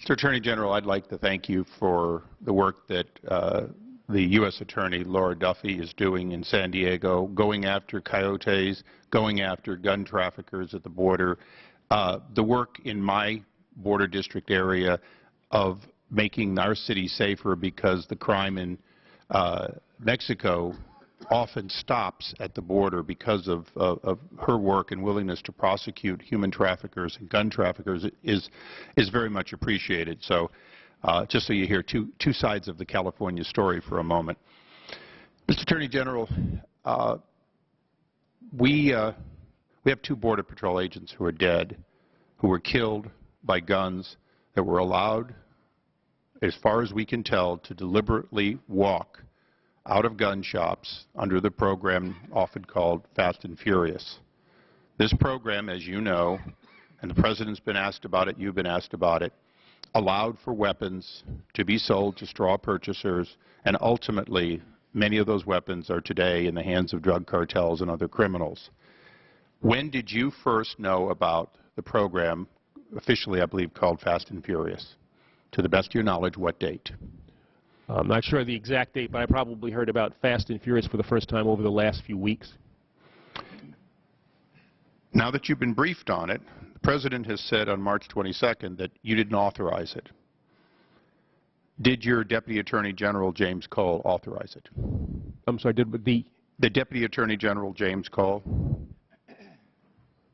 Mr. Attorney General, I'd like to thank you for the work that the U.S. Attorney Laura Duffy is doing in San Diego, going after coyotes, going after gun traffickers at the border. The work in my border district area of making our city safer, because the crime in Mexico often stops at the border because of her work and willingness to prosecute human traffickers and gun traffickers is very much appreciated. So just so you hear two sides of the California story for a moment. Mr. Attorney General, we have 2 Border Patrol agents who are dead, who were killed by guns that were allowed, as far as we can tell, to deliberately walk out of gun shops under the program often called Fast and Furious. This program, as you know, and the President's been asked about it, you've been asked about it, allowed for weapons to be sold to straw purchasers, and ultimately many of those weapons are today in the hands of drug cartels and other criminals. When did you first know about the program, officially I believe called Fast and Furious? To the best of your knowledge, what date? I'm not sure the exact date, but I probably heard about Fast and Furious for the first time over the last few weeks. Now that you've been briefed on it, the President has said on March 22nd that you didn't authorize it. Did your Deputy Attorney General, James Cole, authorize it? I'm sorry, the Deputy Attorney General, James Cole?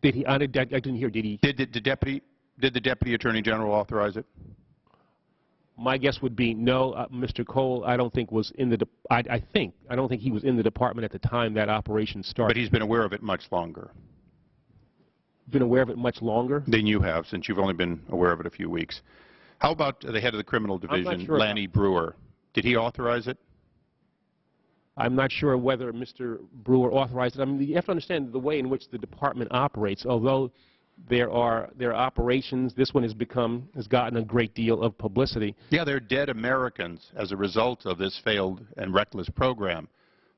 Did he? I didn't hear. Did he? Did the Deputy Attorney General authorize it? My guess would be no. Mr. Cole, I don't think was in the. I don't think he was in the department at the time that operation started. But he's been aware of it much longer. Been aware of it much longer than you have, since you've only been aware of it a few weeks. How about the head of the criminal division, Lanny Brewer? Did he authorize it? I'm not sure whether Mr. Brewer authorized it. I mean, you have to understand the way in which the department operates. Although there are operations, this one has gotten a great deal of publicity. Yeah, there are dead Americans as a result of this failed and reckless program.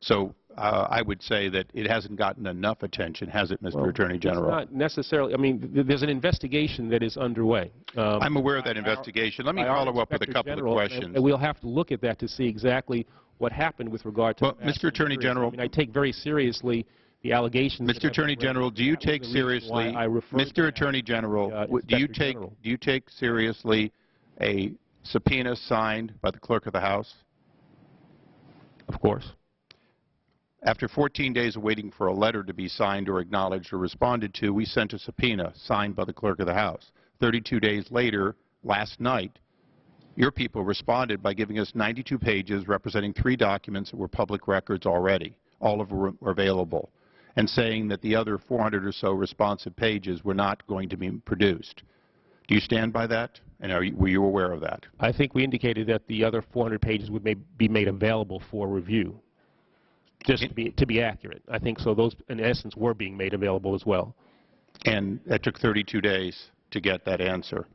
So I would say that it hasn't gotten enough attention, has it, Mr. Attorney General? It's not necessarily. I mean, there's an investigation that is underway. I'm aware of that investigation. Let me follow up with a couple of questions. And we'll have to look at that to see exactly what happened with regard to. Well, Mr. Attorney General, I mean, I take very seriously the allegations. Mr. Attorney General, do you take seriously, Mr. Attorney General, do you take seriously a subpoena signed by the Clerk of the House? Of course. After 14 days of waiting for a letter to be signed or acknowledged or responded to, we sent a subpoena signed by the Clerk of the House. 32 days later, last night, your people responded by giving us 92 pages representing 3 documents that were public records already, all of them were available, and saying that the other 400 or so responsive pages were not going to be produced. Do you stand by that? And were you aware of that? I think we indicated that the other 400 pages would be made available for review. Just to be accurate. I think so. Those, in essence, were being made available as well. And it took 32 days to get that answer.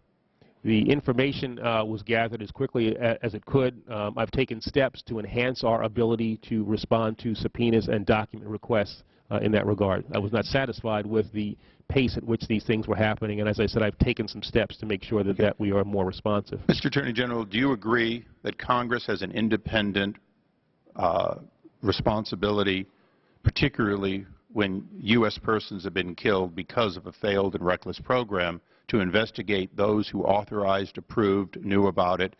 The information was gathered as quickly as it could. I've taken steps to enhance our ability to respond to subpoenas and document requests in that regard. I was not satisfied with the pace at which these things were happening, and as I said, I've taken some steps to make sure that we are more responsive. Mr. Attorney General, do you agree that Congress has an independent responsibility, particularly when U.S. persons have been killed because of a failed and reckless program, to investigate those who authorized, approved, knew about it,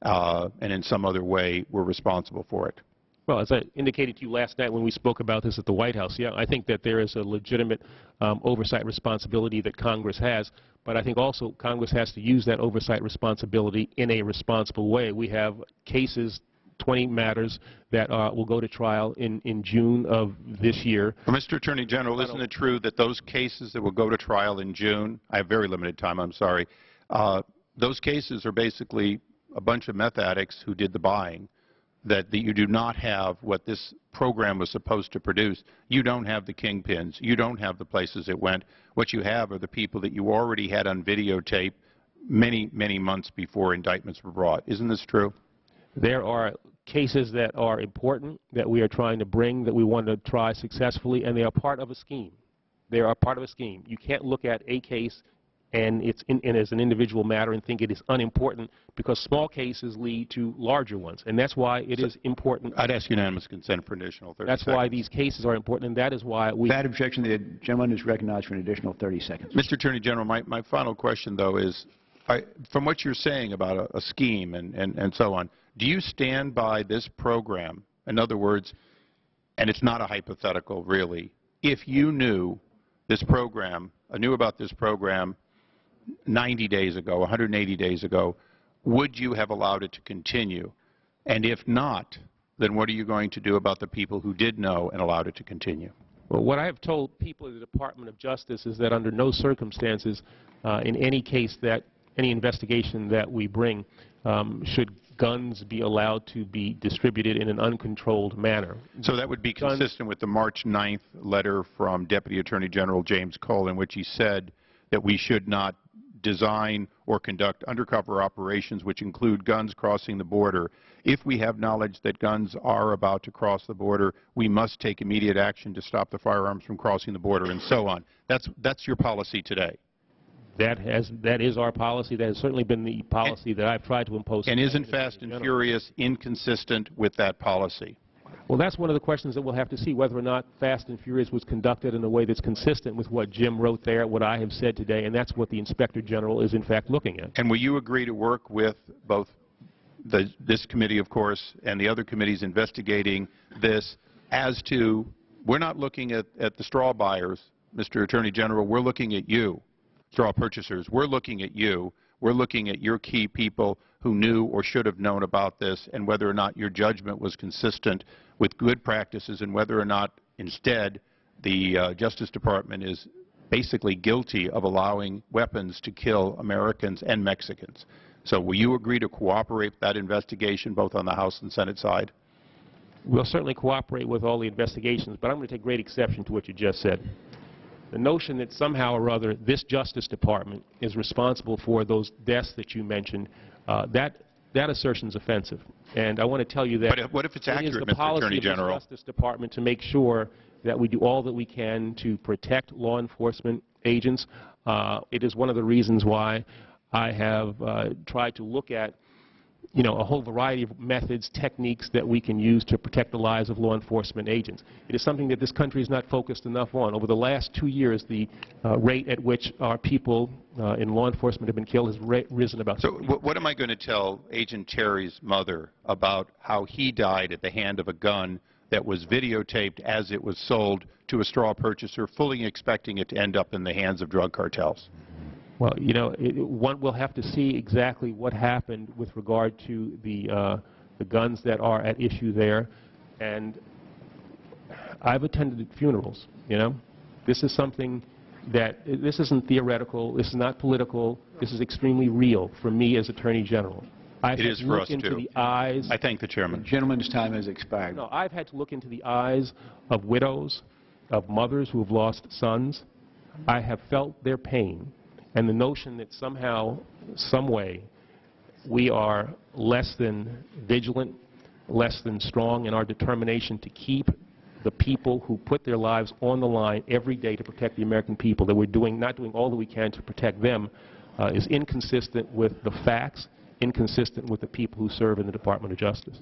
and in some other way were responsible for it? Well, as I indicated to you last night when we spoke about this at the White House, yeah, I think that there is a legitimate oversight responsibility that Congress has, but I think also Congress has to use that oversight responsibility in a responsible way. We have cases, 20 matters that will go to trial in June of this year. Well, Mr. Attorney General, isn't it true that those cases that will go to trial in June, I have very limited time, I'm sorry, those cases are basically a bunch of meth addicts who did the buying, that you do not have what this program was supposed to produce. You don't have the kingpins. You don't have the places it went. What you have are the people that you already had on videotape many, many months before indictments were brought. Isn't this true? There are cases that are important that we are trying to bring, that we want to try successfully, and they are part of a scheme. They are part of a scheme. You can't look at a case and as an individual matter and think it is unimportant, because small cases lead to larger ones, and that's why it is important. I'd ask unanimous consent for an additional 30 seconds. That's why these cases are important, and that is why we... Without objection, the gentleman is recognized for an additional 30 seconds. Mr. Attorney General, my final question, though, is, from what you're saying about a scheme and so on, do you stand by this program? In other words, and it's not a hypothetical, really, if you knew this program, knew about this program 90 days ago, 180 days ago, would you have allowed it to continue? And if not, then what are you going to do about the people who did know and allowed it to continue? Well, what I have told people at the Department of Justice is that under no circumstances, in any case that, any investigation that we bring, should guns be allowed to be distributed in an uncontrolled manner. So that would be consistent with the March 9th letter from Deputy Attorney General James Cole, in which he said that we should not design or conduct undercover operations which include guns crossing the border. If we have knowledge that guns are about to cross the border, we must take immediate action to stop the firearms from crossing the border, and so on. That's your policy today. That is our policy. That has certainly been the policy that I've tried to impose. And isn't Fast and Furious inconsistent with that policy? Well, that's one of the questions that we'll have to see, whether or not Fast and Furious was conducted in a way that's consistent with what Jim wrote there, what I have said today, and that's what the Inspector General is in fact looking at. And will you agree to work with both this committee, of course, and the other committees investigating this as to, we're not looking at the straw buyers, Mr. Attorney General, we're looking at you, straw purchasers. We're looking at you. We're looking at your key people who knew or should have known about this, and whether or not your judgment was consistent with good practices, and whether or not instead the Justice Department is basically guilty of allowing weapons to kill Americans and Mexicans. So will you agree to cooperate with that investigation both on the House and Senate side? We'll certainly cooperate with all the investigations, but I'm going to take great exception to what you just said. The notion that somehow or other this Justice Department is responsible for those deaths that you mentioned, that assertion is offensive. And I want to tell you that what if it's accurate, it is the policy of the Justice Department to make sure that we do all that we can to protect law enforcement agents. It is one of the reasons why I have tried to look at a whole variety of methods, techniques that we can use to protect the lives of law enforcement agents. It is something that this country is not focused enough on. Over the last 2 years, the rate at which our people in law enforcement have been killed has risen about. So what am I going to tell Agent Terry's mother about how he died at the hand of a gun that was videotaped as it was sold to a straw purchaser, fully expecting it to end up in the hands of drug cartels? Well, one will have to see exactly what happened with regard to the guns that are at issue there. And I've attended funerals, This is something that, this isn't theoretical, this is not political, this is extremely real for me as Attorney General. It is for us, too. I thank the Chairman. The gentleman's time has expired. No, I've had to look into the eyes of widows, of mothers who have lost sons. I have felt their pain. And the notion that somehow, some way, we are less than vigilant, less than strong in our determination to keep the people who put their lives on the line every day to protect the American people, that we're not doing all that we can to protect them, is inconsistent with the facts, inconsistent with the people who serve in the Department of Justice.